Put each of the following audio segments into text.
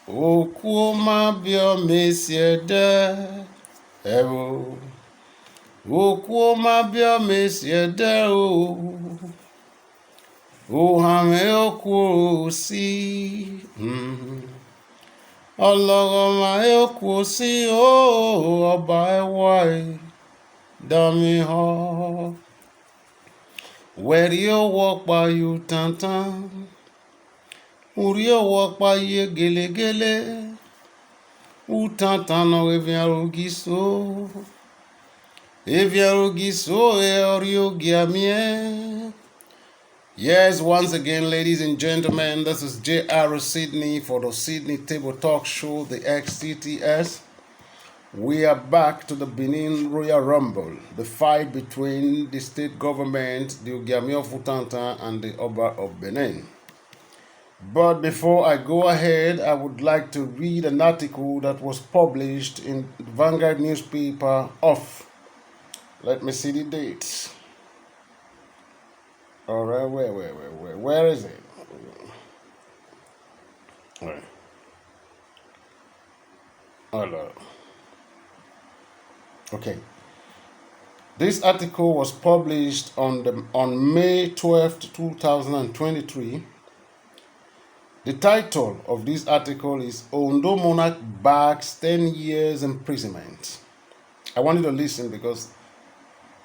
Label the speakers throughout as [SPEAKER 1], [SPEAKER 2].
[SPEAKER 1] Okuoma bio mesiede ewo. Okuoma bio mesiede o. Ohame oku si. Oloroma oku si o ọba ẹwà dami ho. Wẹ̀rí owó pa yu tantan. Uri owó pa ye gelegele. Utantan no eviarogiso. Eviarogiso e oriogiamie. Yes, once again, ladies and gentlemen, this is J.R. Sydney for the Sydney Table Talk Show, the Stts. We are back to the Benin Royal Rumble, the fight between the state government, the Ogiamio Futanta, and the Oba of Benin. But before I go ahead, I would like to read an article that was published in the Vanguard newspaper of, let me see the dates. All right, where is it? All right. Hello. Okay. This article was published on May 12th, 2023. The title of this article is Ondo Monarch Bags 10 Years Imprisonment. I want you to listen because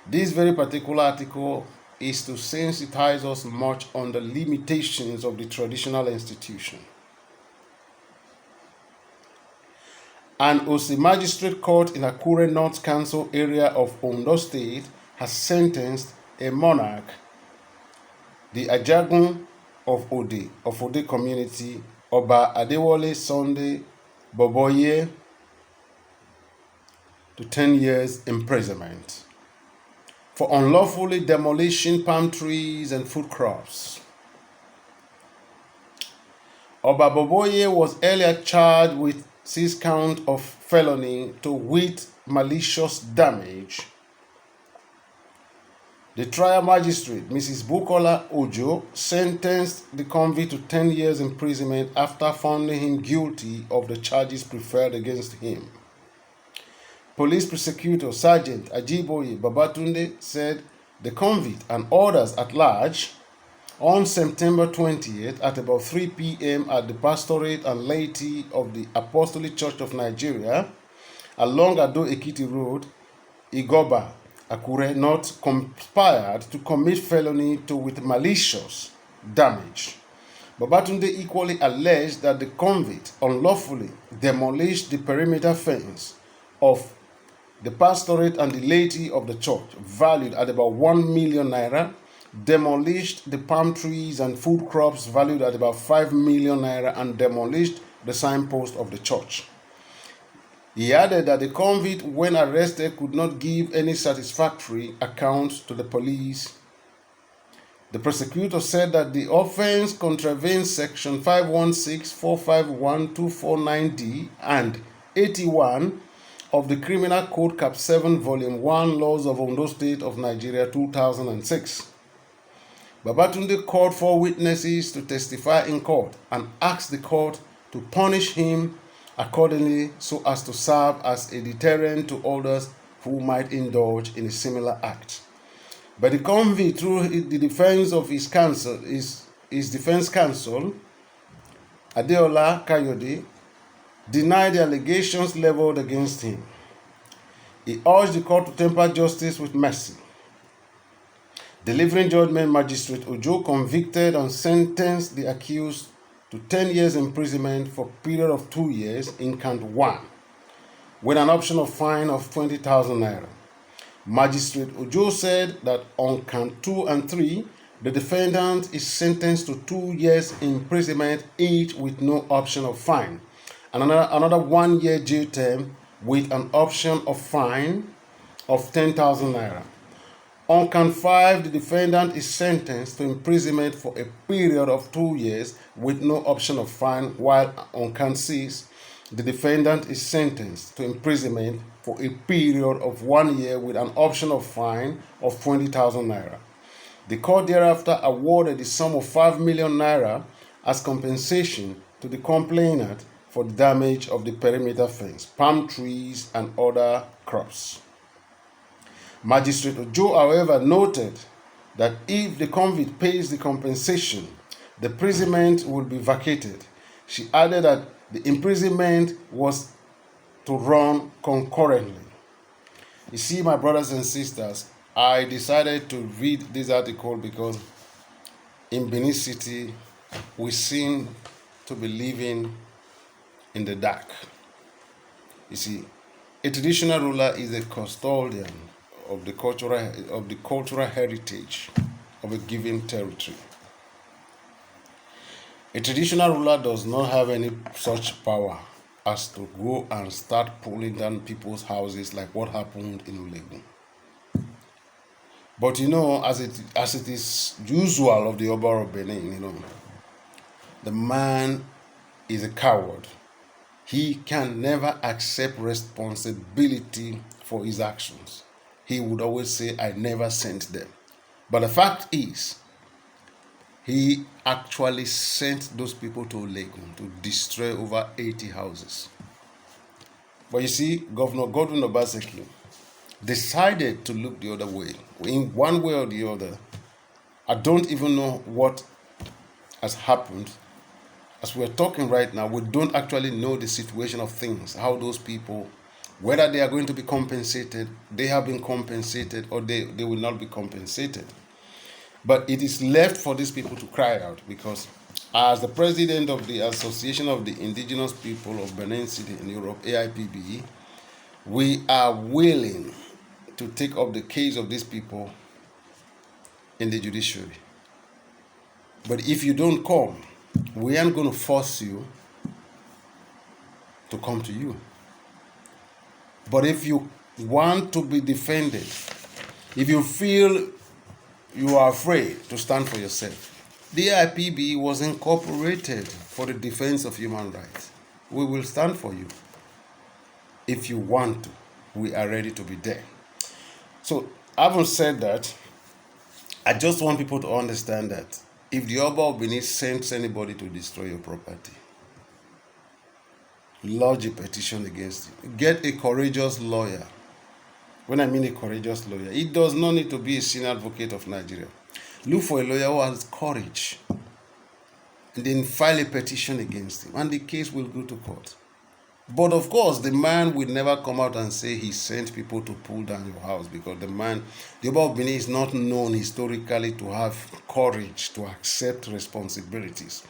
[SPEAKER 1] this very particular article is to sensitize us much on the limitations of the traditional institution. An Osi Magistrate Court in Akure North Council area of Ondo State has sentenced a monarch, the Ajagun of Ode community, Oba Adewale Sunday Boboye, to 10 years imprisonment for unlawfully demolishing palm trees and food crops. Oba Boboye was earlier charged with 6 counts of felony to wit malicious damage. The trial magistrate, Mrs. Bukola Ojo, sentenced the convict to 10 years imprisonment after finding him guilty of the charges preferred against him. Police prosecutor Sergeant Ajiboye Babatunde said the convict and others at large on September 20th at about 3 p.m. at the pastorate and laity of the Apostolic Church of Nigeria along Ado Ekiti Road, Igoba, Akure North, conspired to commit felony with malicious damage. Babatunde equally alleged that the convict unlawfully demolished the perimeter fence of the pastorate and the laity of the church, valued at about 1 million naira, demolished the palm trees and food crops valued at about 5 million naira, and demolished the signpost of the church. He added that the convict, when arrested, could not give any satisfactory account to the police. The prosecutor said that the offense contravenes Section 516-451-249D and 81 of the Criminal Code Cap 7 Volume 1 Laws of Ondo State of Nigeria 2006. Babatunde called for witnesses to testify in court and asked the court to punish him accordingly so as to serve as a deterrent to others who might indulge in a similar act. But the convict, through the defense of his defense counsel, Adeola Kayode, denied the allegations leveled against him. He urged the court to temper justice with mercy. Delivering judgment, Magistrate Ojo convicted and sentenced the accused to 10 years imprisonment for a period of 2 years in count 1, with an optional fine of 20,000 naira. Magistrate Ojo said that on count 2 and 3, the defendant is sentenced to 2 years imprisonment each with no option of fine, and another 1 year jail term with an option of fine of 10,000 naira. On count 5, the defendant is sentenced to imprisonment for a period of 2 years with no option of fine, while on count 6, the defendant is sentenced to imprisonment for a period of 1 year with an option of fine of 20,000 naira. The court thereafter awarded the sum of 5 million naira as compensation to the complainant for the damage of the perimeter fence, palm trees, and other crops. Magistrate Ojo, however, noted that if the convict pays the compensation, the imprisonment would be vacated. She added that the imprisonment was to run concurrently. You see, my brothers and sisters, I decided to read this article because in Benin City, we seem to be living in the dark. You see, a traditional ruler is a custodian of the cultural heritage of a given territory. A traditional ruler does not have any such power as to go and start pulling down people's houses like what happened in Ulegu. But as it is usual of the Oba of Benin, the man is a coward. He can never accept responsibility for his actions. He would always say, I never sent them. But the fact is, he actually sent those people to Legon to destroy over 80 houses. But you see, Governor Godwin Obaseki decided to look the other way. In one way or the other, I don't even know what has happened. As we're talking right now, we don't actually know the situation of things, how those people, whether they are going to be compensated, they have been compensated, or they will not be compensated. But it is left for these people to cry out, because as the president of the Association of the Indigenous People of Benin City in Europe, AIPB, we are willing to take up the case of these people in the judiciary. But if you don't come, we aren't going to force you to come to you. But if you want to be defended, if you feel you are afraid to stand for yourself, the IPB was incorporated for the defense of human rights. We will stand for you. If you want to, we are ready to be there. So, having said that, I just want people to understand that if the Oba of Benin sends anybody to destroy your property, lodge a petition against him. Get a courageous lawyer. When I mean a courageous lawyer, it does not need to be a senior advocate of Nigeria. Look for a lawyer who has courage, and then file a petition against him, and the case will go to court. But of course, the man will never come out and say he sent people to pull down your house, because the Oba of Benin is not known historically to have courage to accept responsibilities.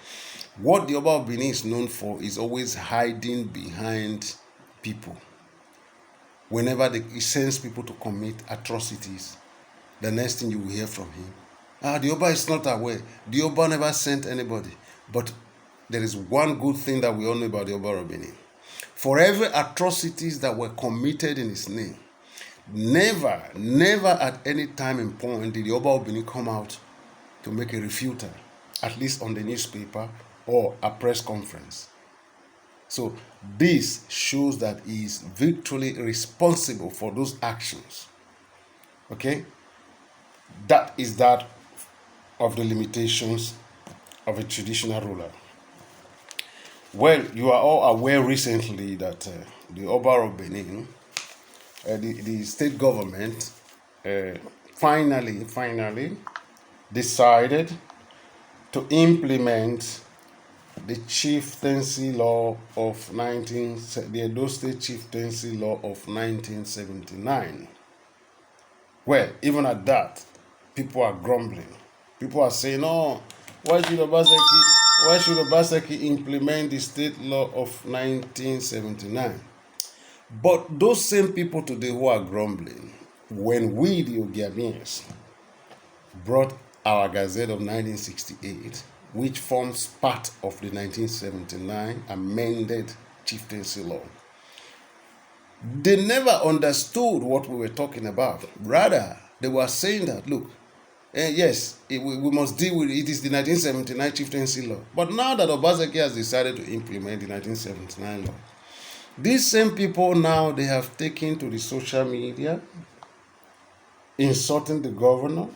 [SPEAKER 1] What the Oba of Benin is known for is always hiding behind people. Whenever he sends people to commit atrocities, the next thing you will hear from him, the Oba is not aware. The Oba never sent anybody. But there is one good thing that we all know about the Oba of Benin. For every atrocities that were committed in his name, never at any time and point did the Oba of Benin come out to make a refutal, at least on the newspaper or a press conference. So this shows that he is virtually responsible for those actions. Okay? That is that of the limitations of a traditional ruler. Well, you are all aware recently that the Oba of Benin, the state government, finally decided to implement the chieftaincy law of the Edo State chieftaincy law of 1979. Well, even at that, people are grumbling. People are saying, "Oh, why should Obaseki implement the state law of 1979?" But those same people today who are grumbling, when we, the Ogiamians, brought our Gazette of 1968, which forms part of the 1979 amended chieftaincy law, they never understood what we were talking about. Rather, they were saying that, look, yes, we must deal with it. It is the 1979 chieftaincy law. But now that Obaseki has decided to implement the 1979 law, these same people now, they have taken to the social media, insulting the governor.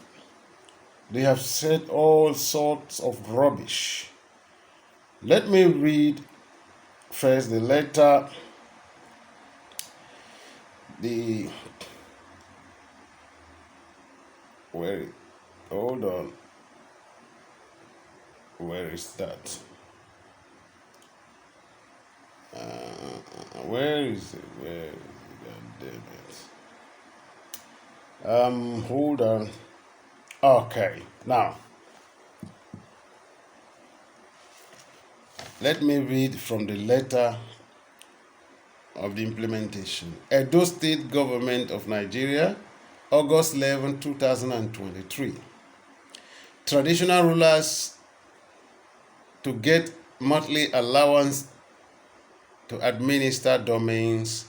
[SPEAKER 1] They have said all sorts of rubbish. Let me read first the letter, the where hold on, where is that? Where is it? Where is it? God damn it. Hold on. Okay, now let me read from the letter of the implementation. Edo State Government of Nigeria, August 11, 2023. Traditional rulers to get monthly allowance to administer domains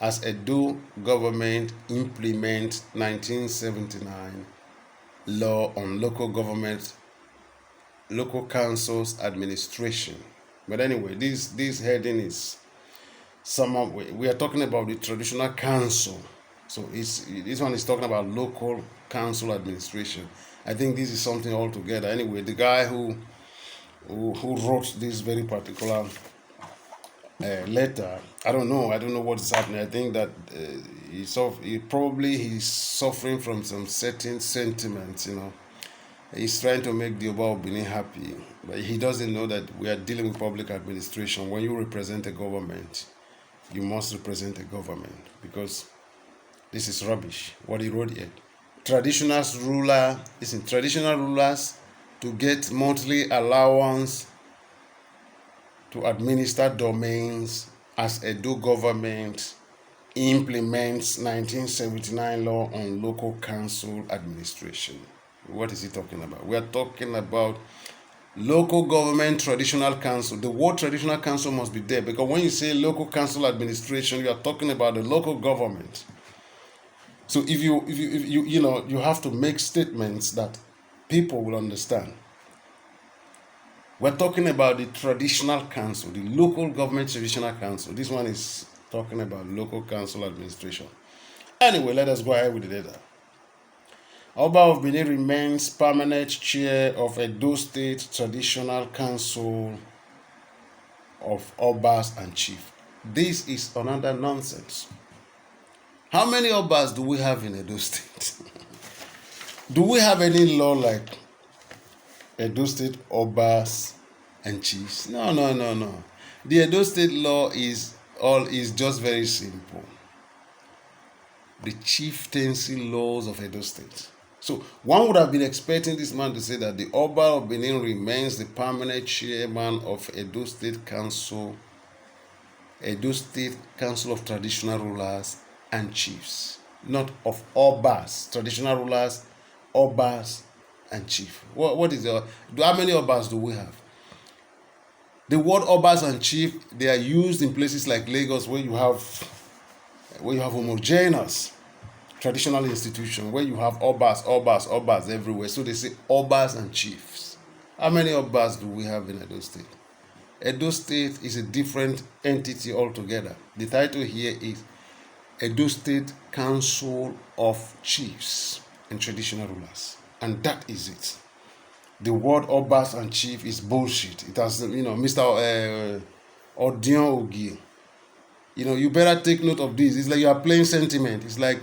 [SPEAKER 1] as Edo government implements 1979 law on local government, local councils administration. But anyway, this heading is we are talking about the traditional council. So this one is talking about local council administration. I think this is something altogether. Anyway, the guy who wrote this very particular letter, I don't know what is happening. I think that he's suffering from some certain sentiments. He's trying to make the Oba of Benin happy, but he doesn't know that we are dealing with public administration. When you represent a government, you must represent a government, because this is rubbish what he wrote here. Traditional rulers to get monthly allowance to administer domains as Edo government implements 1979 law on local council administration. What is he talking about? We are talking about local government traditional council. The word traditional council must be there, because when you say local council administration, you are talking about the local government. So if you have to make statements that people will understand. We're talking about the traditional council, the local government traditional council. This one is talking about local council administration. Anyway, let us go ahead with the data. Oba of Benin remains permanent chair of Edo State Traditional Council of Obas and Chief. This is another nonsense. How many Obas do we have in Edo State? Do we have any law like Edo State Obas and Chiefs? No. The Edo State law is just very simple. The chieftaincy laws of Edo State. So one would have been expecting this man to say that the Oba of Benin remains the permanent chairman of Edo State Council of Traditional Rulers and Chiefs, not of Obas, traditional rulers, Obas and Chief. What is how many Obas do we have? The word Obas and Chief, they are used in places like Lagos, where you have homogeneous traditional institution, where you have Obas everywhere. So they say Obas and Chiefs. How many Obas do we have in Edo State? Edo State is a different entity altogether. The title here is Edo State Council of Chiefs and Traditional Rulers. And that is it. The word Obas and Chief is bullshit. It has, Mr. Odion Ogie. You better take note of this. It's like you are playing sentiment. It's like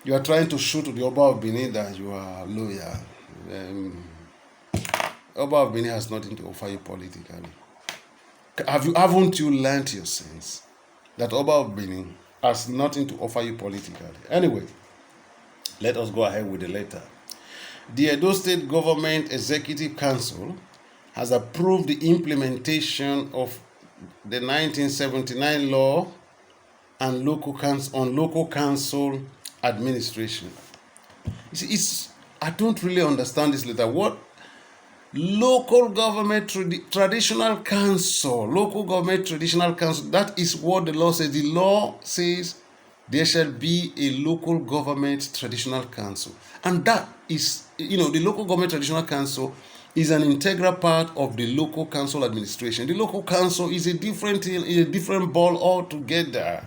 [SPEAKER 1] you are trying to show to the Oba of Benin that you are loyal. Oba of Benin has nothing to offer you politically. Haven't you learned your sense that Oba of Benin has nothing to offer you politically? Anyway, let us go ahead with the letter. The Edo State Government Executive Council has approved the implementation of the 1979 law and local council administration. You see, I don't really understand this letter. What local government traditional council, that is what the law says. The law says there shall be a local government traditional council, and that is, the local government traditional council is an integral part of the local council administration. The local council is a different ball altogether.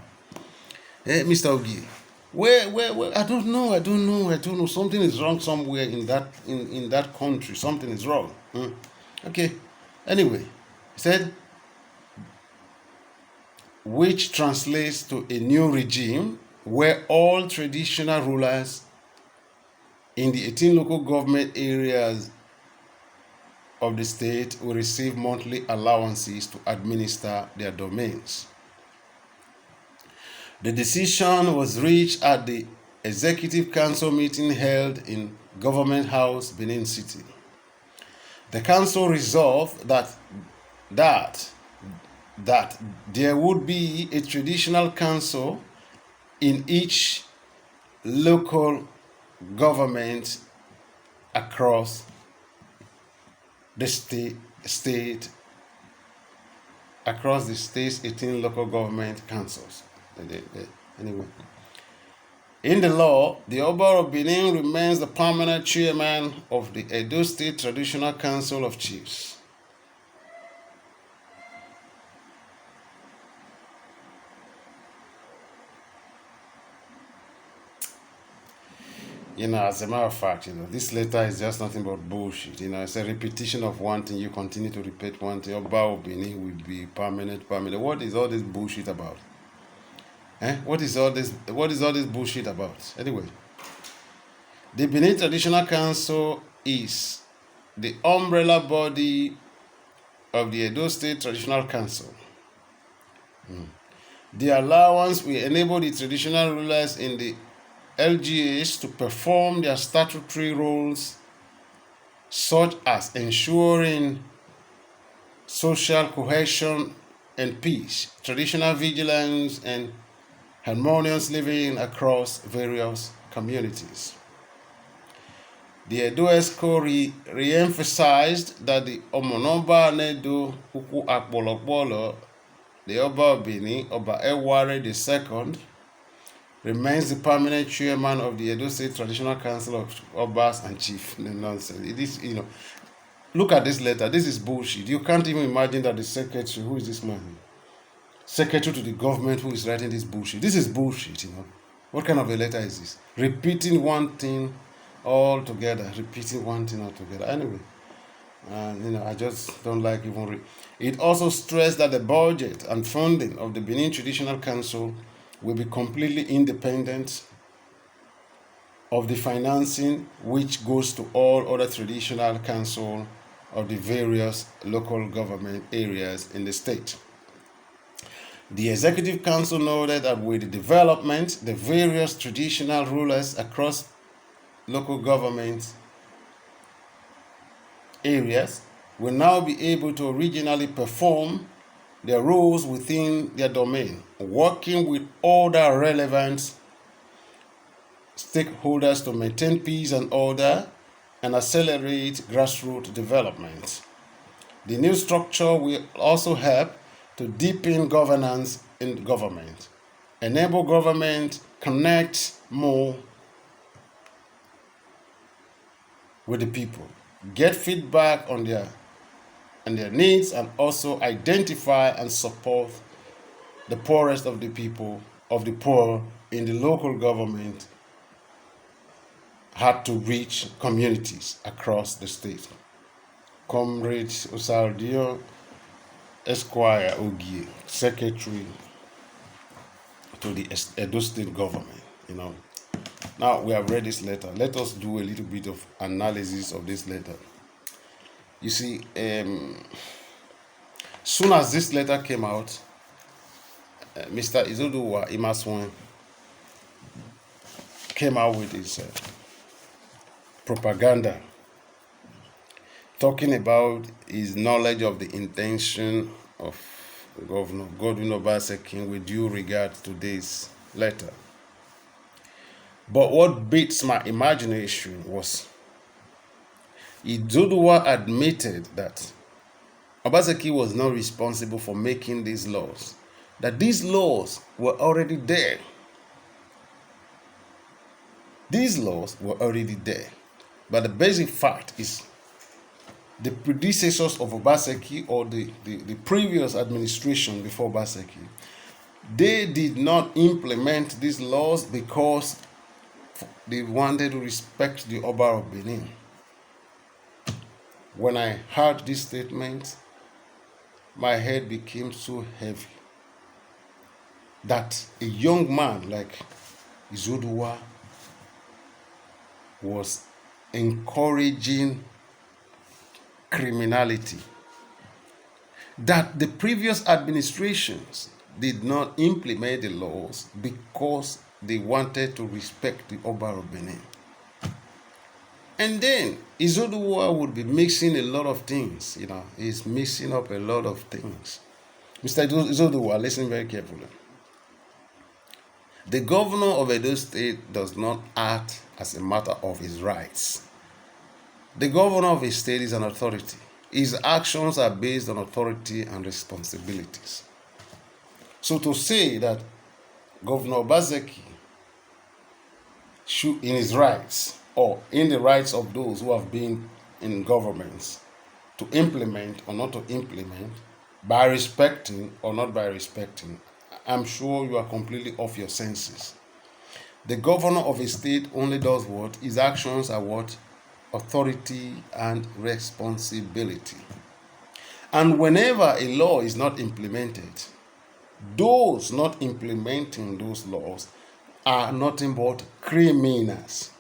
[SPEAKER 1] Mr. Ogie, where I don't know. Something is wrong somewhere in that country. Something is wrong. Okay. Anyway, he said which translates to a new regime where all traditional rulers in the 18 local government areas of the state will receive monthly allowances to administer their domains. The decision was reached at the Executive Council meeting held in Government House, Benin City. The council resolved that there would be a traditional council in each local government across the across the state's 18 local government councils. Anyway, in the law, the Oba of Benin remains the permanent chairman of the Edo State Traditional Council of Chiefs. As a matter of fact, this letter is just nothing but bullshit. It's a repetition of one thing. You continue to repeat one thing. Oba of Benin will be permanent. What is all this bullshit about? What is all this bullshit about? Anyway, the Benin Traditional Council is the umbrella body of the Edo State Traditional Council. The allowance will enable the traditional rulers in the LGAs to perform their statutory roles, such as ensuring social cohesion and peace, traditional vigilance, and harmonious living across various communities. The Edo ESCO re-emphasized that the Omonoba Nedo Uku Akbolokbolo, the Oba of Benin, Oba Eware II, remains the permanent chairman of the Edo State Traditional Council of Obas and Chief. Nonsense. It is, look at this letter. This is bullshit. You can't even imagine that the secretary, who is this man? Secretary to the government who is writing this bullshit. This is bullshit, What kind of a letter is this? Repeating one thing all together. Anyway, I just don't like even It also stressed that the budget and funding of the Benin Traditional Council will be completely independent of the financing which goes to all other traditional councils of the various local government areas in the state. The Executive Council noted that with the development, the various traditional rulers across local government areas will now be able to originally perform their roles within their domain, working with other relevant stakeholders to maintain peace and order and accelerate grassroots development. The new structure will also help to deepen governance in government, enable government connect more with the people, get feedback on their needs, and also identify and support the poorest of the people, of the poor in the local government had to reach communities across the state. Comrade Osaldio Esquire Ogie, Secretary to the Edo State government, Now we have read this letter. Let us do a little bit of analysis of this letter. You see, soon as this letter came out, Mr. Izoduwa Imaswan came out with his propaganda, talking about his knowledge of the intention of Governor Godwin Obaseki with due regard to this letter. But what beats my imagination was Izoduwa admitted that Obaseki was not responsible for making these laws, that these laws were already there. These laws were already there. But the basic fact is the predecessors of Obaseki, or the previous administration before Obaseki, they did not implement these laws because they wanted to respect the Oba of Benin. When I heard this statement, my head became so heavy. that a young man like Izodua was encouraging criminality, that the previous administrations did not implement the laws because they wanted to respect the Oba of Benin. And then Izodua would be mixing a lot of things, he's mixing up a lot of things. Mr. Izodua, listen very carefully. The governor of Edo State does not act as a matter of his rights. The governor of a state is an authority. His actions are based on authority and responsibilities. So to say that Governor Obaseki should, in his rights, or in the rights of those who have been in governments, to implement or not to implement, by respecting or not by respecting, I'm sure you are completely off your senses. The governor of a state only does what? His actions are what? Authority and responsibility. And whenever a law is not implemented, those not implementing those laws are nothing but criminals.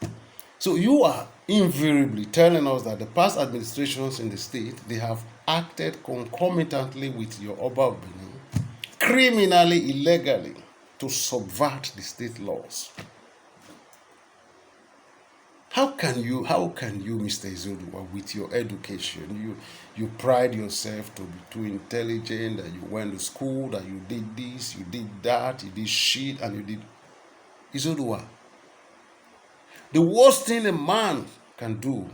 [SPEAKER 1] So you are invariably telling us that the past administrations in the state, they have acted concomitantly with your Oba of Benin, criminally, illegally, to subvert the state laws. How can you, Mr. Izodua, with your education, you pride yourself to be too intelligent, that you went to school, that you did this, you did that, you did shit, and you did... Izodua, the worst thing a man can do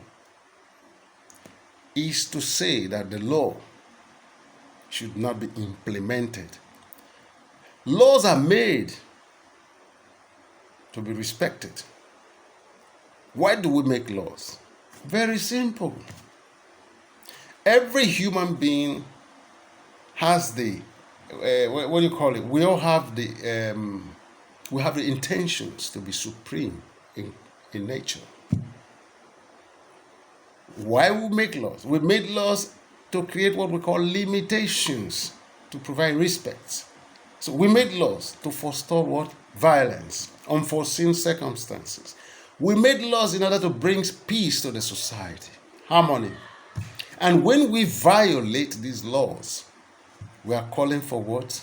[SPEAKER 1] is to say that the law should not be implemented. Laws are made to be respected. Why do we make laws? Very simple. Every human being has the, what do you call it? We all have the intentions to be supreme in nature. Why we make laws? We made laws to create what we call limitations, to provide respect. So we made laws to forestall what? Violence, unforeseen circumstances. We made laws in order to bring peace to the society, harmony. And when we violate these laws, we are calling for what?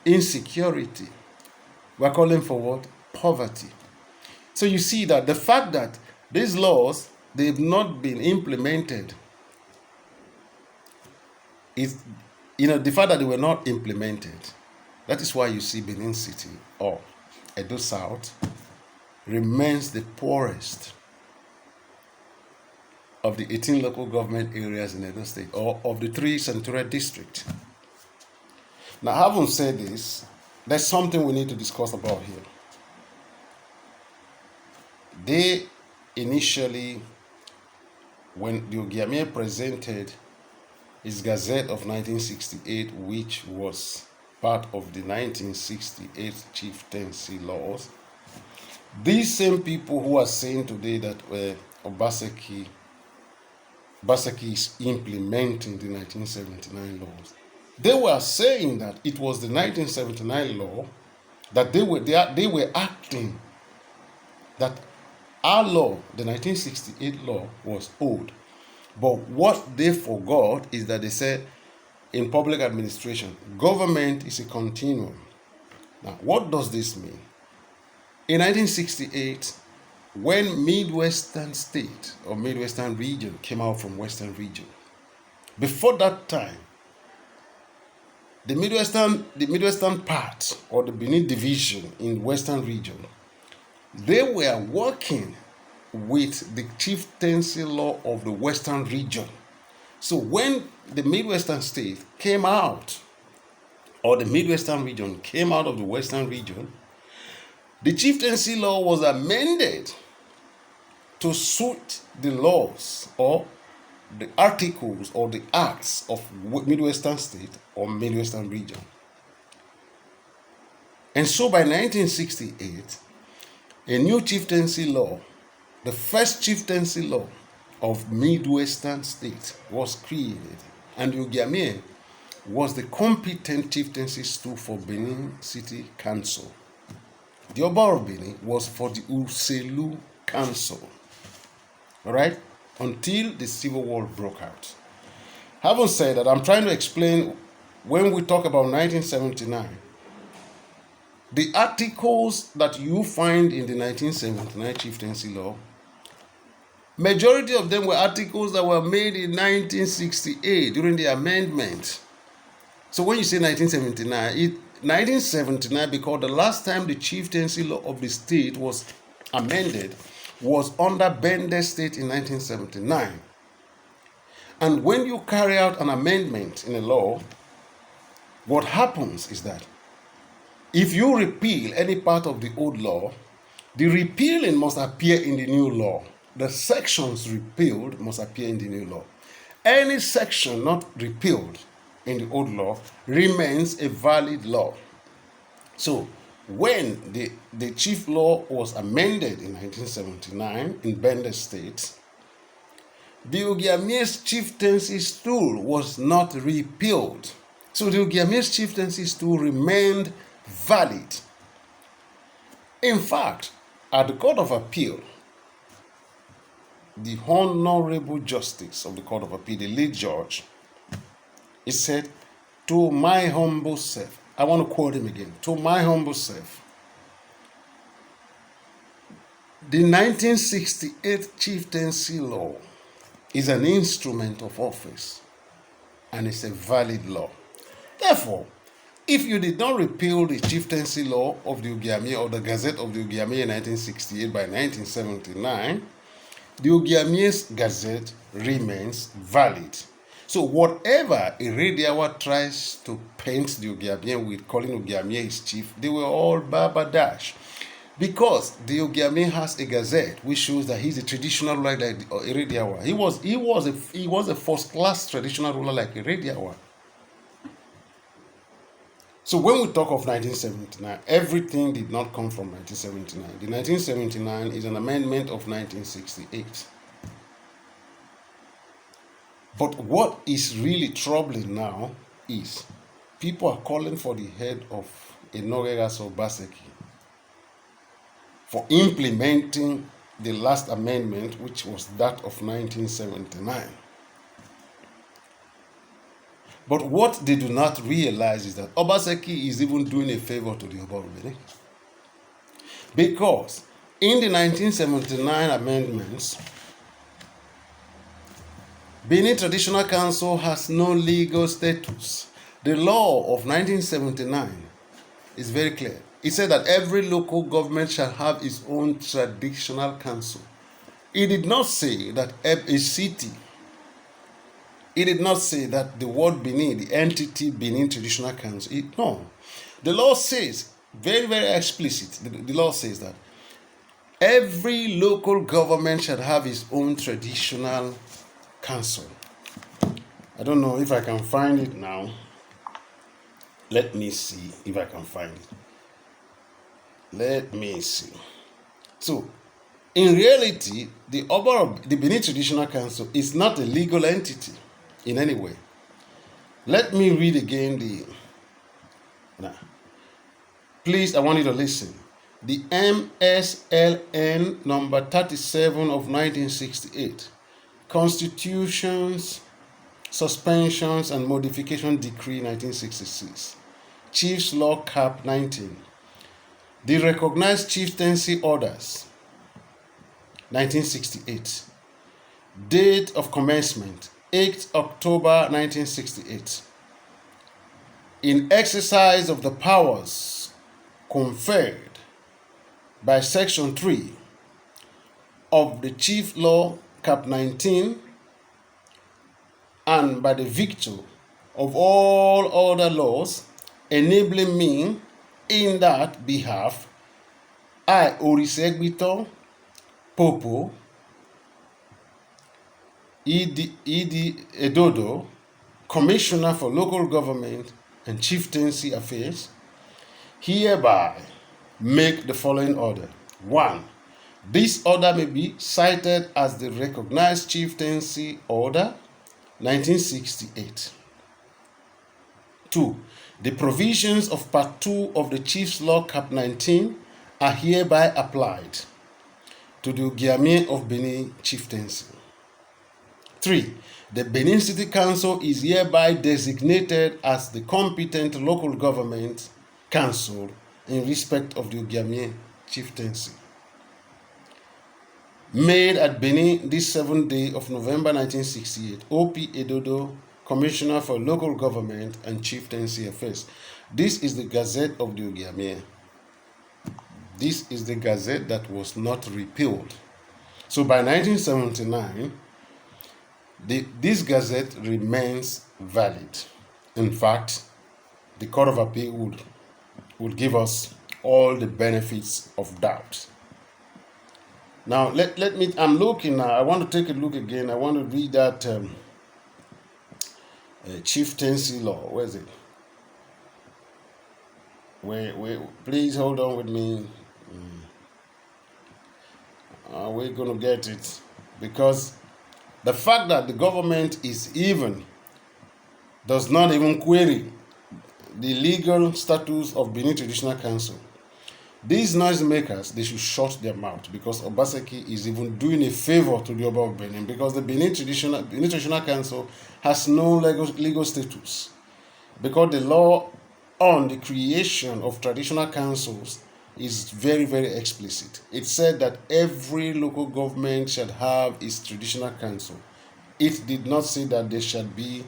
[SPEAKER 1] Insecurity. We are calling for what? Poverty. So you see that the fact that these laws, they've not been implemented, is, the fact that they were not implemented, that is why you see Benin City or Edo South remains the poorest of the 18 local government areas in Edo State, or of the 3 senatorial districts. Now, having said this, there's something we need to discuss about here. They initially, when the Ogiamie presented his Gazette of 1968, which was part of the 1968 chieftaincy laws, these same people who are saying today that Obaseki is implementing the 1979 laws, they were saying that it was the 1979 law that they were acting, that our law, the 1968 law, was old. But what they forgot is that they said in public administration, government is a continuum. Now, what does this mean? In 1968, when Midwestern State or Midwestern region came out from Western region, before that time, the Midwestern part or the Benin division in Western region, they were working with the chieftaincy law of the Western region. So when the Midwestern State came out, or the Midwestern region came out of the Western region, the chieftaincy law was amended to suit the laws or the articles or the acts of Midwestern State or Midwestern region. And so by 1968, a new chieftaincy law, the first chieftaincy law of Midwestern State, was created. And Ogiamie was the competent chieftaincy stool for Benin City Council. The Oba of Benin was for the Uselu Council. Alright? Until the Civil War broke out. Having said that, I'm trying to explain when we talk about 1979, the articles that you find in the 1979 chieftaincy law, majority of them were articles that were made in 1968 during the amendment. So when you say 1979 because the last time the chieftaincy law of the state was amended was under Bende State in 1979. And when you carry out an amendment in a law, what happens is that if you repeal any part of the old law, the repealing must appear in the new law. The sections repealed must appear in the new law. Any section not repealed in the old law remains a valid law. So when the chief law was amended in 1979 in Bende State, the Ogiamie's chieftaincy stool was not repealed. So the Ogiamie's chieftaincy stool remained valid. In fact, at the Court of Appeal, the Honorable Justice of the Court of Appeal, the lead judge, he said, to my humble self, I want to quote him again, to my humble self, the 1968 chieftaincy law is an instrument of office and it's a valid law. Therefore, if you did not repeal the chieftaincy law of the Ogiamie or the Gazette of the Ogiamie in 1968 by 1979, the Ogiamie's Gazette remains valid. So whatever Irediawa tries to paint the Ogiamie with, calling Ogiamie his chief, they were all babadash. Because the Ogiamie has a Gazette which shows that he's a traditional ruler like Irediawa. He was a first-class traditional ruler like Irediawa. So when we talk of 1979, everything did not come from 1979. The 1979 is an amendment of 1968. But what is really troubling now is people are calling for the head of Enoregas Obaseki for implementing the last amendment, which was that of 1979. But what they do not realize is that Obaseki is even doing a favor to the Oba of Benin. Because in the 1979 amendments, Benin Traditional Council has no legal status. The law of 1979 is very clear. It said that every local government shall have its own traditional council. It did not say that a city, it did not say that the word Benin, the entity Benin Traditional Council, no. The law says, very, very explicit, the law says that every local government shall have its own traditional council. I don't know if I can find it now. Let me see if I can find it. Let me see. So, in reality, the Benin Traditional Council is not a legal entity in any way. Let me read again please, I want you to listen. The MSLN number 37 of 1968, Constitutions, Suspensions and Modification Decree 1966, Chiefs Law Cap 19, the Recognized Chieftaincy Orders 1968, Date of Commencement 8th October 1968. In exercise of the powers conferred by Section 3 of the Chief Law Cap 19 and by the victor of all other laws enabling me in that behalf, I, Orisegbito Popo, Edi Edodo, Commissioner for Local Government and Chieftaincy Affairs, hereby make the following order. 1. This order may be cited as the Recognized Chieftaincy Order 1968. 2. The provisions of Part 2 of the Chiefs Law Cap 19 are hereby applied to the Ogiamie of Benin Chieftaincy. 3. The Benin City Council is hereby designated as the competent local government council in respect of the Ogiamie Chieftaincy. Made at Benin this 7th day of November 1968, O.P. Edodo, Commissioner for Local Government and Chieftaincy Affairs. This is the Gazette of the Ogiamie. This is the Gazette that was not repealed. So by 1979, this Gazette remains valid. In fact, the Court of Appeal would give us all the benefits of doubt. Now, I'm looking now. I want to take a look again. I want to read that chieftaincy law. Where is it? Wait, please hold on with me. We're going to get it. Because the fact that the government does not even query the legal status of Benin Traditional Council. These noisemakers, they should shut their mouth, because Obaseki is even doing a favor to the Oba of Benin, because the Benin Traditional Council has no legal status. Because the law on the creation of traditional councils is very, very explicit. It said that every local government shall have its traditional council. It did not say that there shall be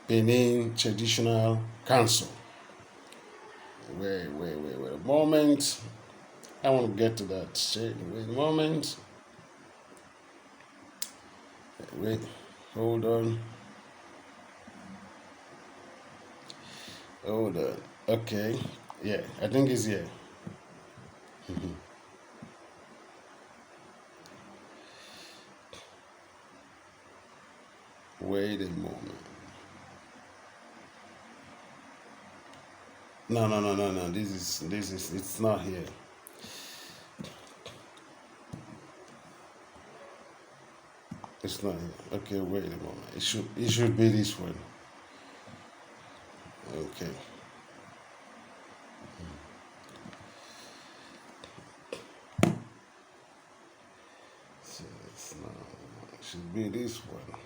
[SPEAKER 1] Benin Traditional Council. Wait a moment. I want to get to that. Wait a moment. Wait, hold on. Hold on. Okay. Yeah, I think it's here. Wait a moment. No. This is, it's not here. It's not here. Okay, wait a moment. It should be this one. Okay. So it's not, it should be this one.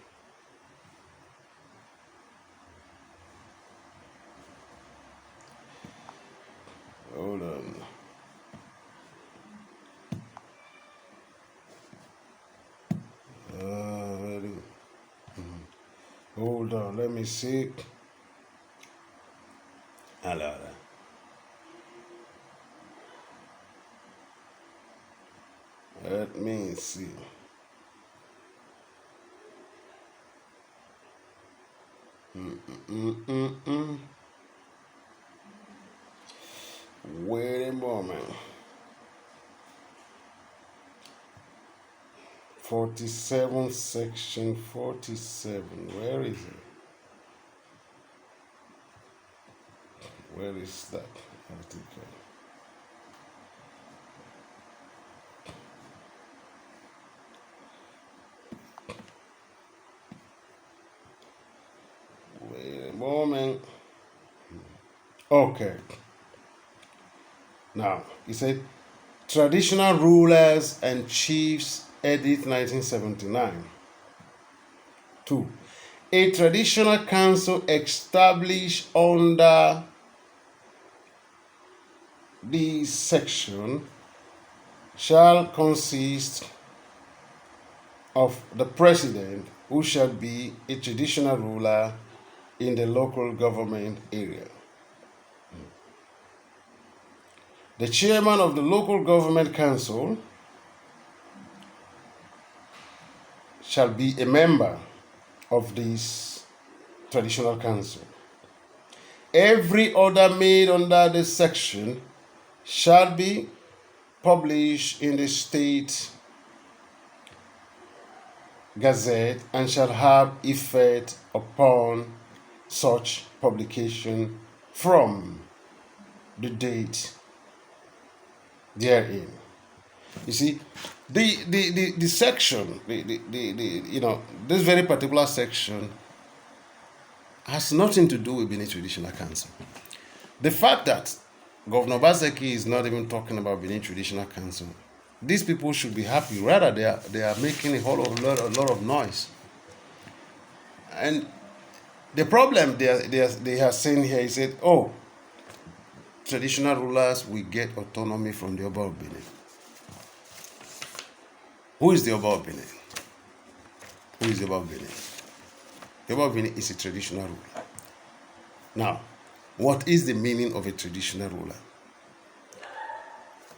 [SPEAKER 1] Hold on. Hold on, let me see. Hello. Let me see. Wait a moment. 47, section 47. Where is it? Where is that article? Wait a moment. Okay. Now, he said, Traditional Rulers and Chiefs, Edit 1979. 2. A traditional council established under this section shall consist of the president, who shall be a traditional ruler in the local government area. The chairman of the local government council shall be a member of this traditional council. Every order made under this section shall be published in the state gazette and shall have effect upon such publication from the date therein. You see, the section, this very particular section has nothing to do with Benin Traditional Council. The fact that Governor Obaseki is not even talking about Benin Traditional Council, these people should be happy. Rather, they are making a lot of noise. And the problem they are saying here is that, oh, traditional rulers will get autonomy from the Oba of Benin. Who is the Oba of Benin? Who is the Oba of Benin? The Oba of Benin is a traditional ruler. Now, what is the meaning of a traditional ruler?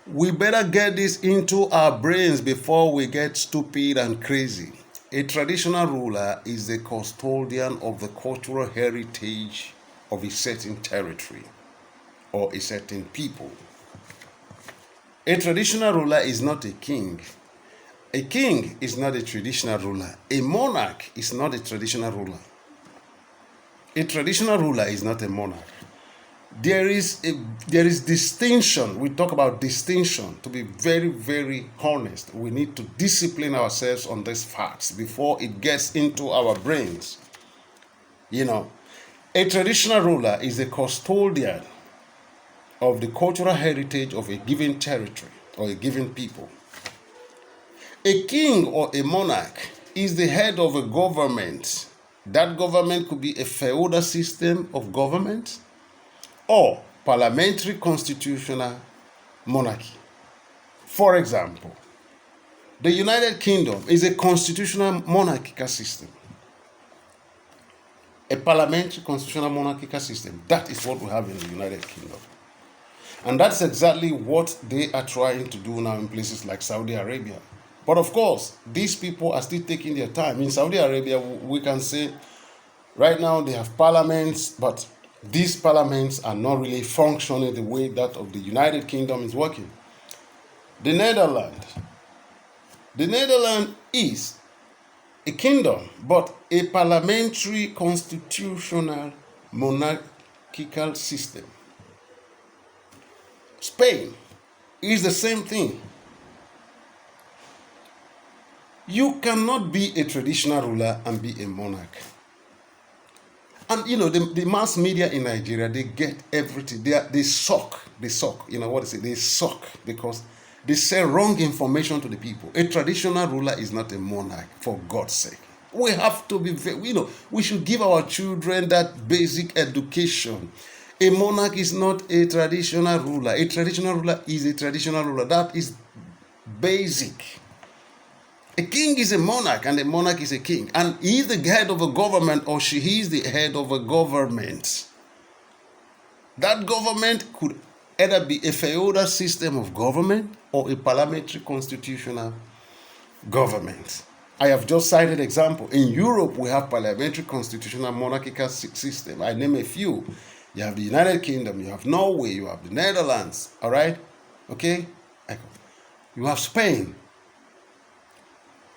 [SPEAKER 1] We better get this into our brains before we get stupid and crazy. A traditional ruler is the custodian of the cultural heritage of a certain territory or a certain people. A traditional ruler is not a king. A king is not a traditional ruler. A monarch is not a traditional ruler. A traditional ruler is not a monarch. There is distinction. We talk about distinction. To be very, very honest, we need to discipline ourselves on these facts before it gets into our brains. A traditional ruler is a custodian of the cultural heritage of a given territory or a given people. A king or a monarch is the head of a government. That government could be a feudal system of government or parliamentary constitutional monarchy. For example, the United Kingdom is a constitutional monarchical system. A parliamentary constitutional monarchical system. That is what we have in the United Kingdom. And that's exactly what they are trying to do now in places like Saudi Arabia. But of course, these people are still taking their time. In Saudi Arabia, we can say right now they have parliaments, but these parliaments are not really functioning the way that of the United Kingdom is working. The Netherlands is a kingdom, but a parliamentary constitutional monarchical system. Spain is the same thing. You cannot be a traditional ruler and be a monarch. And the mass media in Nigeria, they get everything. They suck. They suck because they sell wrong information to the people. A traditional ruler is not a monarch, for God's sake. We have to be we should give our children that basic education. A monarch is not a traditional ruler. A traditional ruler is a traditional ruler. That is basic. A king is a monarch and a monarch is a king. And he is the head of a government or she is the head of a government. That government could either be a feudal system of government or a parliamentary constitutional government. I have just cited example. In Europe, we have parliamentary constitutional monarchical system. I name a few. You have the United Kingdom, you have Norway, you have the Netherlands, all right? Okay? You have Spain.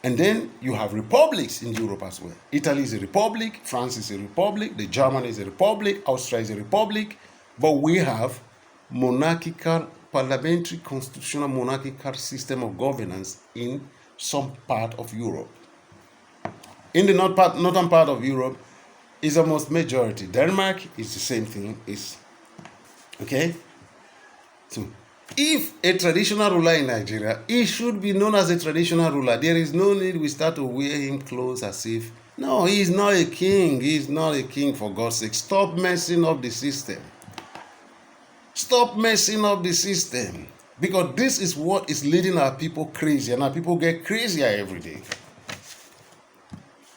[SPEAKER 1] And then you have republics in Europe as well. Italy is a republic, France is a republic, the German is a republic, Austria is a republic, but we have monarchical, parliamentary, constitutional monarchical system of governance in some part of Europe. In the northern part of Europe is almost majority. Denmark is the same thing. Okay? So if a traditional ruler in Nigeria, he should be known as a traditional ruler. There is no need we start to wear him clothes as if, no, he is not a king. He is not a king, for God's sake. Stop messing up the system. Stop messing up the system. Because this is what is leading our people crazy. And our people get crazier every day.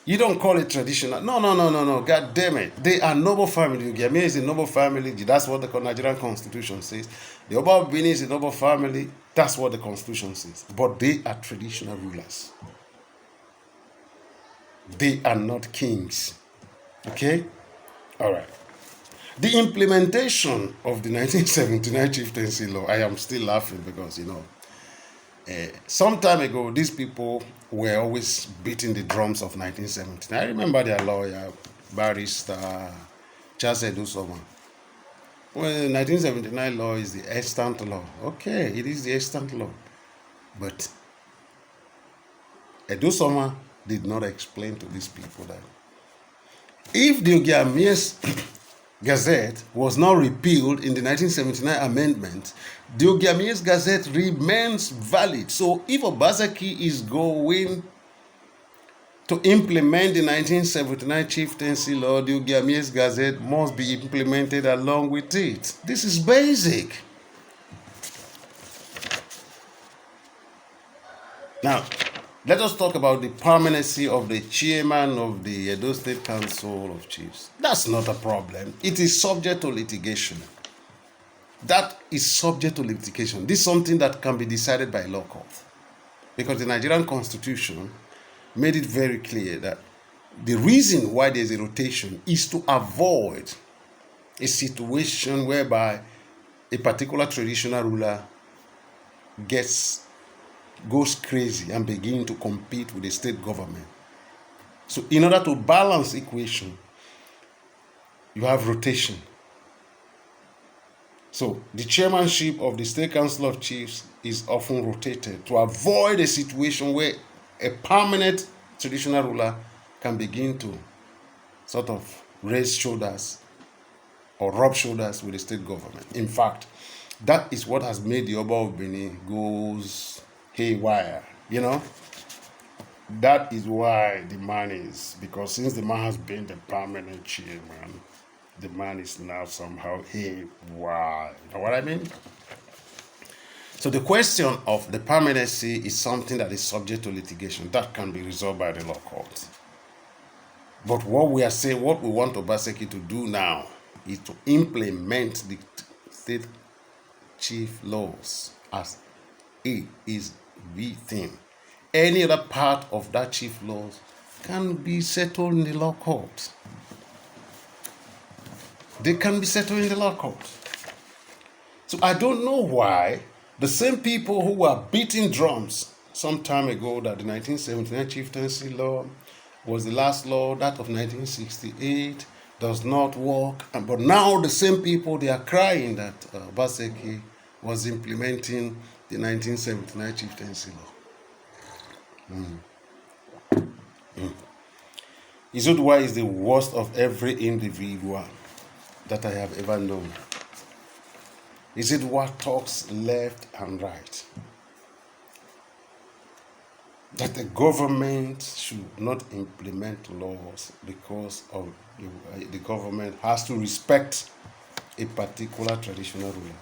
[SPEAKER 1] You don't call it traditional. No. God damn it. They are noble family. Ugame is a noble family. That's what the Nigerian Constitution says. The Oba of Benin is a noble family. That's what the Constitution says. But they are traditional rulers. They are not kings. Okay? All right. The implementation of the 1979 chieftaincy law, I am still laughing because, some time ago, these people were always beating the drums of 1979. I remember their lawyer, barrister, Charles Edusoma. Well, the 1979 law is the extant law. Okay, it is the extant law. But Edusoma did not explain to these people that If the Ogiamies Gazette was not repealed in the 1979 amendment, the Ogiamies Gazette remains valid. So if Obaseki is going to implement the 1979 chieftaincy law, the Ogiamies Gazette must be implemented along with it. This is basic. Now, let us talk about the permanency of the chairman of the Edo State Council of Chiefs. That's not a problem. It is subject to litigation. That is subject to litigation. This is something that can be decided by law court. Because the Nigerian Constitution made it very clear that the reason why there's a rotation is to avoid a situation whereby a particular traditional ruler goes crazy and begin to compete with the state government. So in order to balance equation, you have rotation. So the chairmanship of the State Council of Chiefs is often rotated to avoid a situation where a permanent traditional ruler can begin to sort of raise shoulders or rub shoulders with the state government. In fact, that is what has made the Oba of Benin goes haywire, That is why the man is, because since the man has been the permanent chairman, the man is now somehow haywire. You know what I mean? So the question of the permanency is something that is subject to litigation. That can be resolved by the law court. But what we are saying, what we want Obaseki to do now is to implement the state chief laws as A is the thing. Any other part of that chief laws can be settled in the law court. They can be settled in the law court. So I don't know why the same people who were beating drums some time ago that the 1979 chieftaincy law was the last law, that of 1968 does not work. But now the same people, they are crying that Obaseki was implementing the 1979 chieftaincy law. Izudwa is the worst of every individual that I have ever known. Izudwa talks left and right. That the government should not implement laws because of the government has to respect a particular traditional ruler.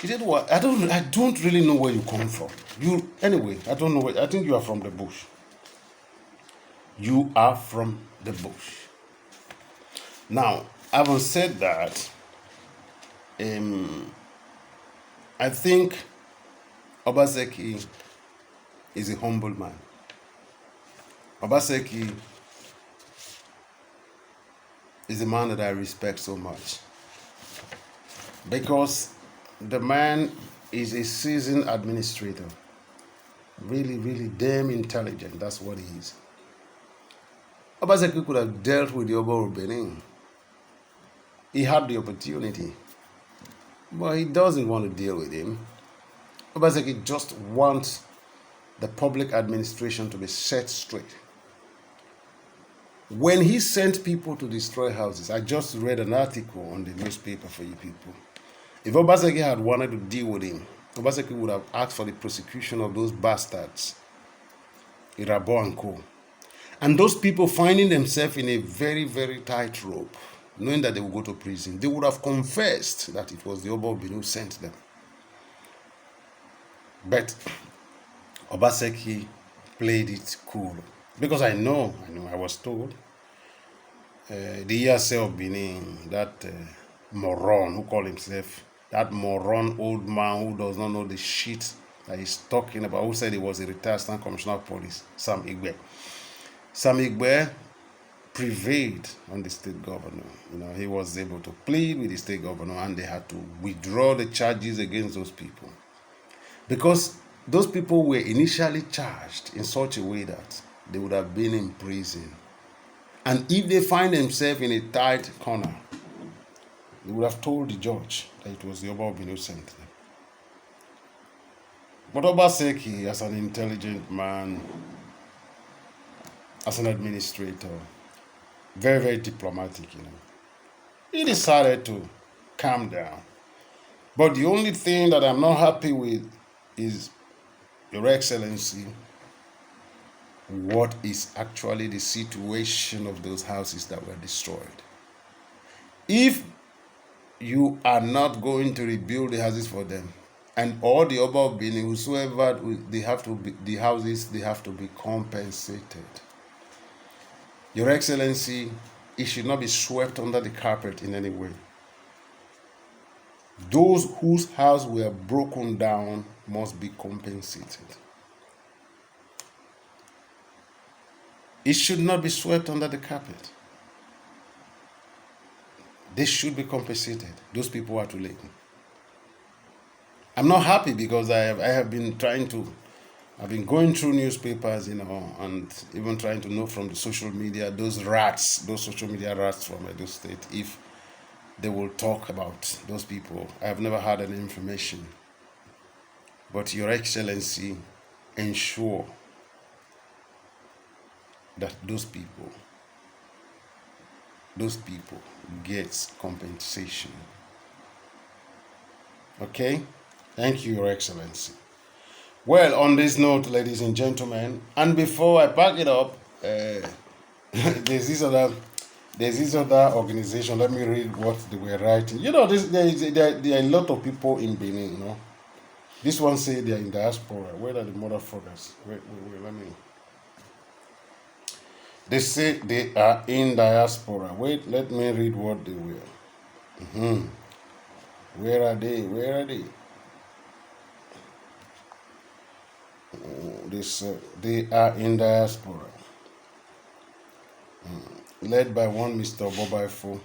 [SPEAKER 1] He said, "What? I don't really know where you come from. Anyway, I don't know. I think you are from the bush. You are from the bush." Now, having said that, I think Obaseki is a humble man. Obaseki is a man that I respect so much because the man is a seasoned administrator. Really, really damn intelligent. That's what he is. Obaseki could have dealt with the Oba of Benin. He had the opportunity, but he doesn't want to deal with him. Obaseki just wants the public administration to be set straight. When he sent people to destroy houses, I just read an article on the newspaper for you people. If Obaseki had wanted to deal with him, Obaseki would have asked for the prosecution of those bastards, Irabo and Co. And those people finding themselves in a very, very tight rope, knowing that they will go to prison, they would have confessed that it was the Oba of Benin who sent them. But Obaseki played it cool. Because I was told, the ESA of Benin, that moron who called himself, that moron old man who does not know the shit that he's talking about, who said he was a retired State Commissioner of Police, Sam Igbe. Sam Igbe prevailed on the state governor. He was able to plead with the state governor and they had to withdraw the charges against those people. Because those people were initially charged in such a way that they would have been in prison. And if they find themselves in a tight corner, they would have told the judge that it was the Oba of Benin who sent them. But Obaseki, as an intelligent man, as an administrator, Very, very diplomatic, He decided to calm down. But the only thing that I'm not happy with is, Your Excellency, what is actually the situation of those houses that were destroyed. If you are not going to rebuild the houses for them, and all the other Benin, whosoever they have to be, the houses, they have to be compensated. Your Excellency, it should not be swept under the carpet in any way. Those whose houses were broken down must be compensated. It should not be swept under the carpet. They should be compensated. Those people are too late. I'm not happy because I have been I've been going through newspapers, and even trying to know from the social media, those social media rats from Edo State, if they will talk about those people. I have never had any information. But Your Excellency, ensure that those people get compensation. Okay? Thank you, Your Excellency. Well, on this note, ladies and gentlemen, and before I pack it up, there's this other organization. Let me read what they were writing. There are a lot of people in Benin. This one say they are in diaspora. Where are the motherfuckers? Wait, let me. They say they are in diaspora. Wait, let me read what they were. Where are they? They are in diaspora. Led by one Mr. Obobaifu.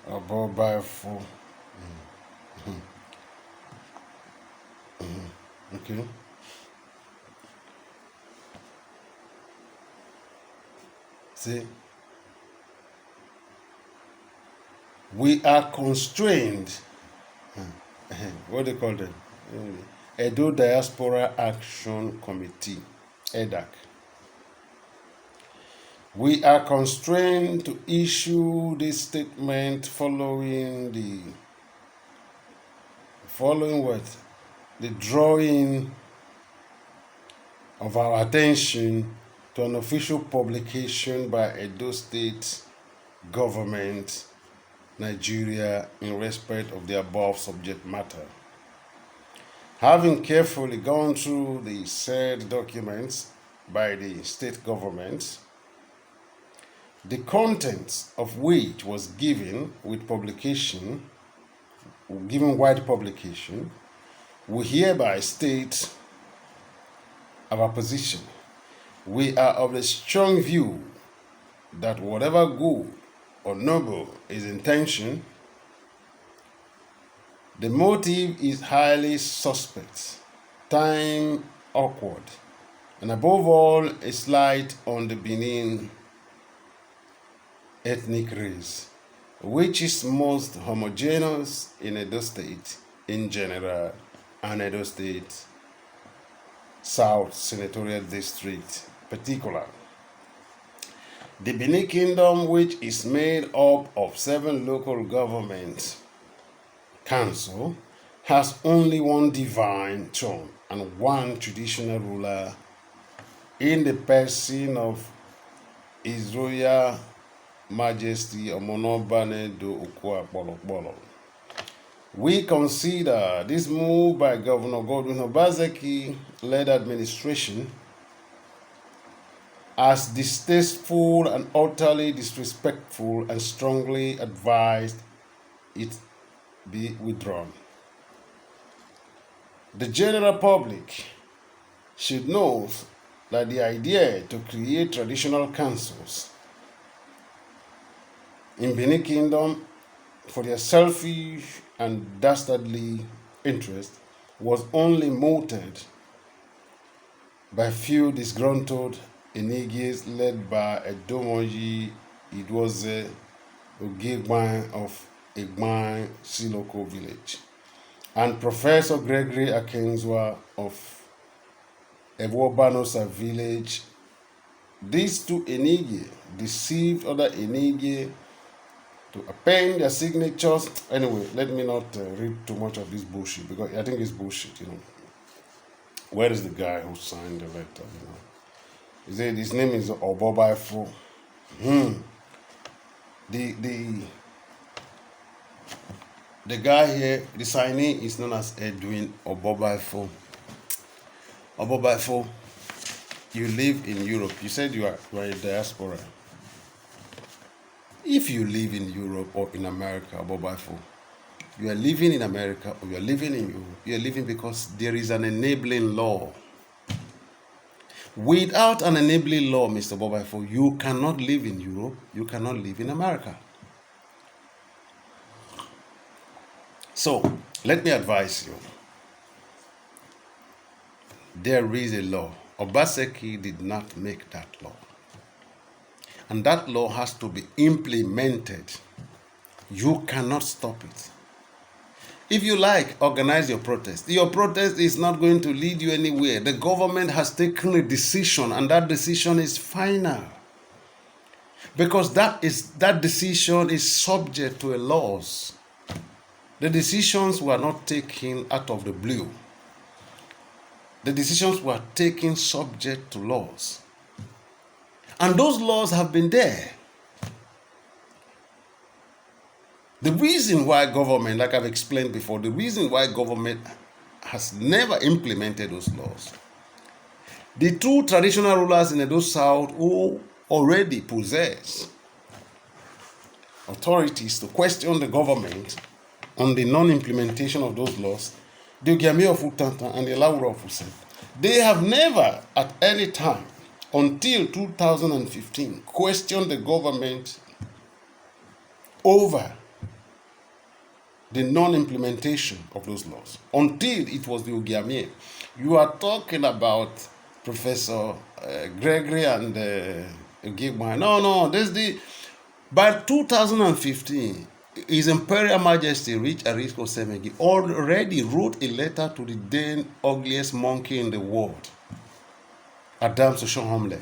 [SPEAKER 1] Obobaifu. Okay. See, we are constrained. What do they call them? Edo Diaspora Action Committee, EDAC. We are constrained to issue this statement following the drawing of our attention to an official publication by Edo State government, Nigeria, in respect of the above subject matter. Having carefully gone through the said documents by the state government, the contents of which was given wide publication, we hereby state our position. We are of the strong view that whatever good or noble is intention, the motive is highly suspect, time awkward, and above all, a slight on the Benin ethnic race, which is most homogeneous in Edo State in general and Edo State South Senatorial District particular. The Benin Kingdom, which is made up of 7 local government council, has only one divine throne and one traditional ruler in the person of His Royal Majesty Omonobane do Ukwa. We consider this move by Governor Godwin Obaseki led administration as distasteful and utterly disrespectful, and strongly advised it be withdrawn. The general public should know that the idea to create traditional councils in Benin Kingdom for their selfish and dastardly interest was only mooted by few disgruntled Enigies led by Edomoji Idwoze Ogegban of Egban Siloko village and Professor Gregory Akenzwa of Ewobanosa village these two Enige deceived other Enige to append their signatures. Anyway, let me not read too much of this bullshit, because I think it's bullshit, Where is the guy who signed the letter, He said his name is Obaseki. The guy here, the signee, is known as Edwin Obaseki. Obaseki, you live in Europe. You said you are a diaspora. If you live in Europe or in America, Obaseki, you are living in America or you are living in Europe, you are living because there is an enabling law. Without an enabling law, Mr. Obaseki, you cannot live in Europe, you cannot live in America. So, let me advise you. There is a law. Obaseki did not make that law. And that law has to be implemented. You cannot stop it. If you like, organize your protest. Your protest is not going to lead you anywhere. The government has taken a decision, and that decision is final. Because that decision is subject to a laws. The decisions were not taken out of the blue. The decisions were taken subject to laws. And those laws have been there. The reason why government, like I've explained before, the reason why government has never implemented those laws. The two traditional rulers in Edo South who already possess authorities to question the government on the non-implementation of those laws, the Ogiame of Utanta and the Laura of Usen, they have never at any time until 2015 questioned the government over the non-implementation of those laws, until it was the Ogiame. You are talking about Professor Gregory and Gigman. No, by 2015, His Imperial Majesty Rich Arisco Semegi already wrote a letter to the then ugliest monkey in the world, Adams Oshohomle,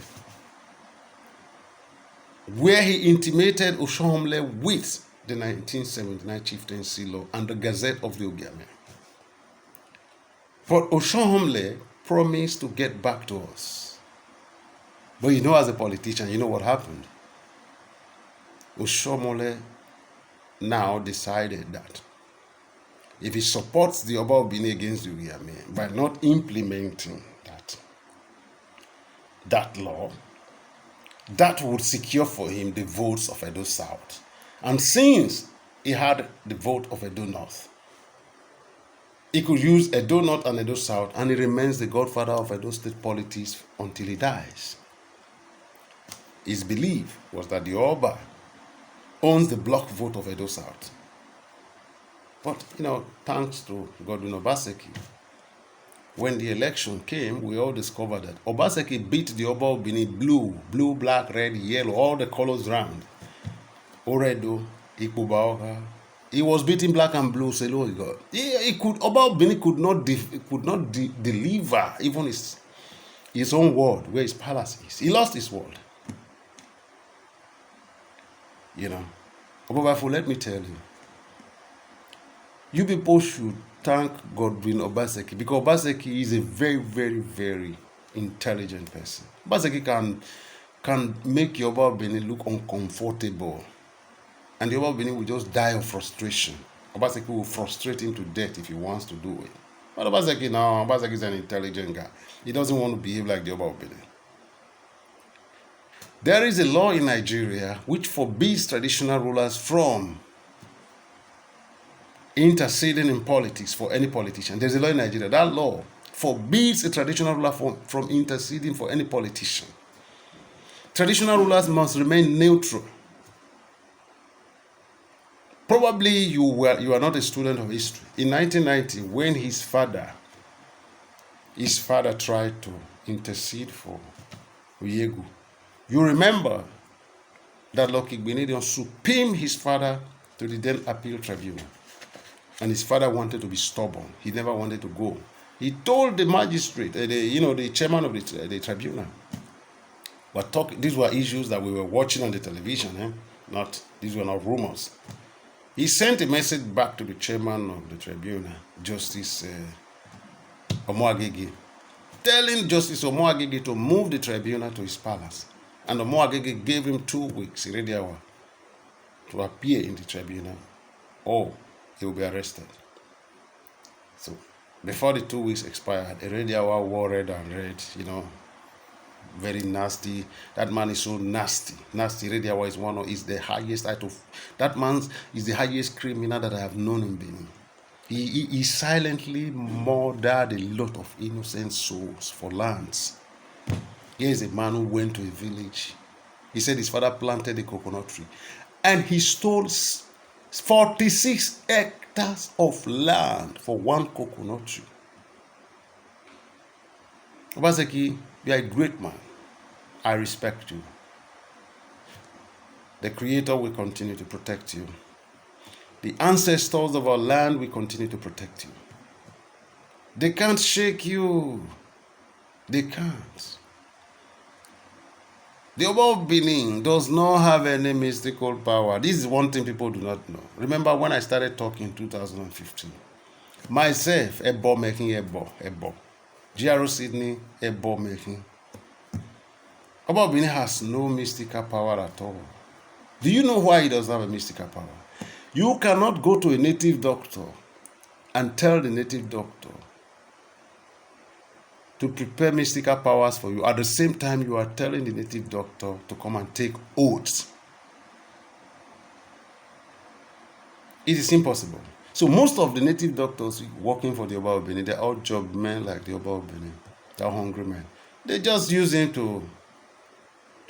[SPEAKER 1] where he intimated Oshohomle with the 1979 Chieftaincy Law and the Gazette of the Ogiame. But Oshohomle promised to get back to us. But as a politician, you know what happened? Oshohomle now decided that if he supports the Oba Obini against the Ogiame by not implementing that law, that would secure for him the votes of Edo South. And since he had the vote of Edo North, he could use Edo North and Edo South, and he remains the godfather of Edo State politics until he dies. His belief was that the Oba owns the block vote of Edo South. But, thanks to Godwin Obaseki, when the election came, we all discovered that Obaseki beat the Oba Obini blue, black, red, yellow, all the colors round. Oredo, Ikubaoka. He was beating black and blue. Oba Obini could not deliver even his own word, where his palace is. He lost his word. Obafo, let me tell you. You people should thank Godwin Obaseki, because Obaseki is a very, very, very intelligent person. Obaseki can make your Oba Obini look uncomfortable. And the Oba Obini will just die of frustration. Obaseki will frustrate him to death if he wants to do it. But Obaseki is an intelligent guy. He doesn't want to behave like the Oba Obini. There is a law in Nigeria which forbids traditional rulers from interceding in politics for any politician. There's a law in Nigeria. That law forbids a traditional ruler from interceding for any politician. Traditional rulers must remain neutral. Probably you are not a student of history. In 1990, when his father tried to intercede for Oyegu, you remember that Lucky Benedion subpoenaed his father to the then appeal tribunal. And his father wanted to be stubborn. He never wanted to go. He told the magistrate, the chairman of the tribunal, But these were issues that we were watching on the television, these were not rumors. He sent a message back to the chairman of the tribunal, Justice Omoagege, telling Justice Omoagege to move the tribunal to his palace. And Omoagege gave him 2 weeks, Irediawa, to appear in the tribunal, or he will be arrested. So, before the 2 weeks expired, Irediawa wore red and red, very nasty. That man is so nasty. Nasty. Irediawa is the highest that man is the highest criminal that I have known in Benin. He silently murdered a lot of innocent souls for lands. Here is a man who went to a village. He said his father planted a coconut tree, and he stole 46 hectares of land for one coconut tree. Obaseki, you are a great man. I respect you. The Creator will continue to protect you. The ancestors of our land will continue to protect you. They can't shake you. They can't. The Oba of Benin does not have any mystical power. This is one thing people do not know. Remember when I started talking in 2015? Myself, Ebo making Ebo. GRO Sydney, Ebo making. Oba of Benin has no mystical power at all. Do you know why he doesn't have a mystical power? You cannot go to a native doctor and tell the native doctor to prepare mystical powers for you. At the same time, you are telling the native doctor to come and take oaths. It is impossible. So most of the native doctors working for the Oba of Benin, they're all job men like the Oba of Benin. They're hungry men. They just use him to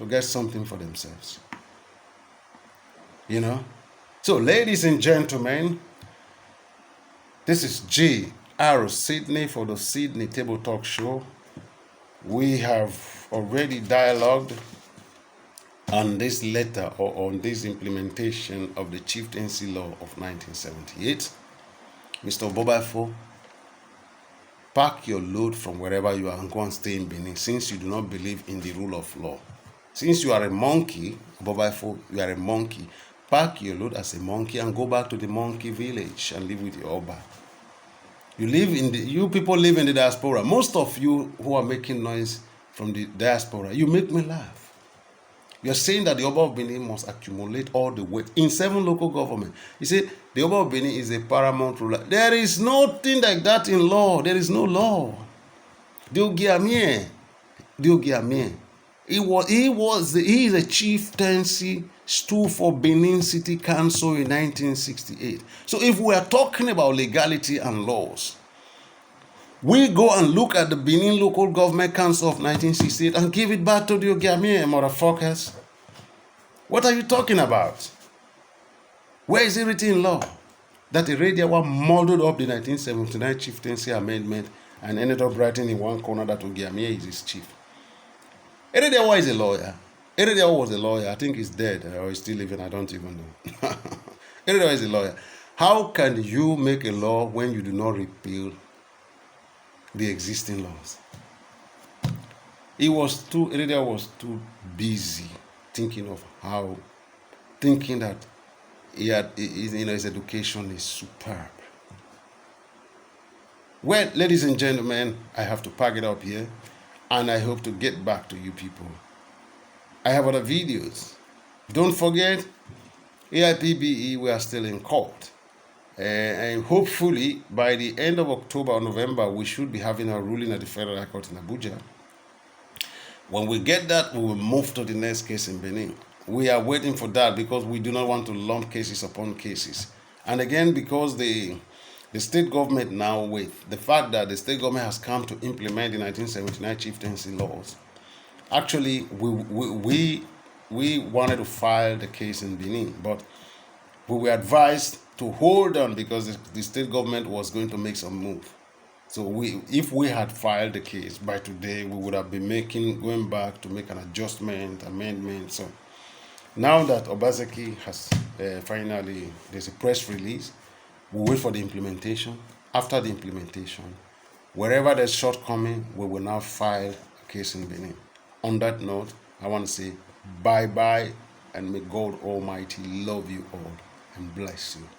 [SPEAKER 1] get something for themselves. So, ladies and gentlemen, this is GRO Sydney for the Sydney Table Talk Show. We have already dialogued on this letter or on this implementation of the Chieftaincy Law of 1978. Mr. Obobafo, pack your load from wherever you are and go and stay in Benin, since you do not believe in the rule of law. Since you are a monkey, Obobafo, you are a monkey. Pack your load as a monkey and go back to the monkey village and live with your Oba. You people live in the diaspora. Most of you who are making noise from the diaspora, you make me laugh. You're saying that the Oba of Benin must accumulate all the weight in 7 local governments. You see, the Oba of Benin is a paramount ruler. There is nothing like that in law. There is no law. Diogiamie. He is a chieftaincy stood for Benin City Council in 1968. So if we are talking about legality and laws, we go and look at the Benin Local Government Council of 1968 and give it back to the Ogiamie, motherfuckers. What are you talking about? Where is it written in law that Irediawa molded up the 1979 Chieftaincy Amendment and ended up writing in one corner that Ogiamie is his chief? Irediawa is a lawyer. Irediawa was a lawyer. I think he's dead or he's still living. I don't even know. Irediawa is a lawyer. How can you make a law when you do not repeal the existing laws? Irediawa was too busy thinking that his education is superb. Well, ladies and gentlemen, I have to pack it up here, and I hope to get back to you people. I have other videos. Don't forget, AIPBE, we are still in court. And hopefully, by the end of October or November, we should be having a ruling at the Federal High Court in Abuja. When we get that, we will move to the next case in Benin. We are waiting for that because we do not want to lump cases upon cases. And again, because the state government now, with the fact that the state government has come to implement the 1979 chieftaincy laws, actually, we wanted to file the case in Benin, but we were advised to hold on because the state government was going to make some move. So if we had filed the case by today, we would have been going back to make an amendment. So now that Obaseki has finally, there's a press release, we'll wait for the implementation. After the implementation, wherever there's shortcoming, we will now file a case in Benin. On that note, I want to say bye-bye, and may God Almighty love you all and bless you.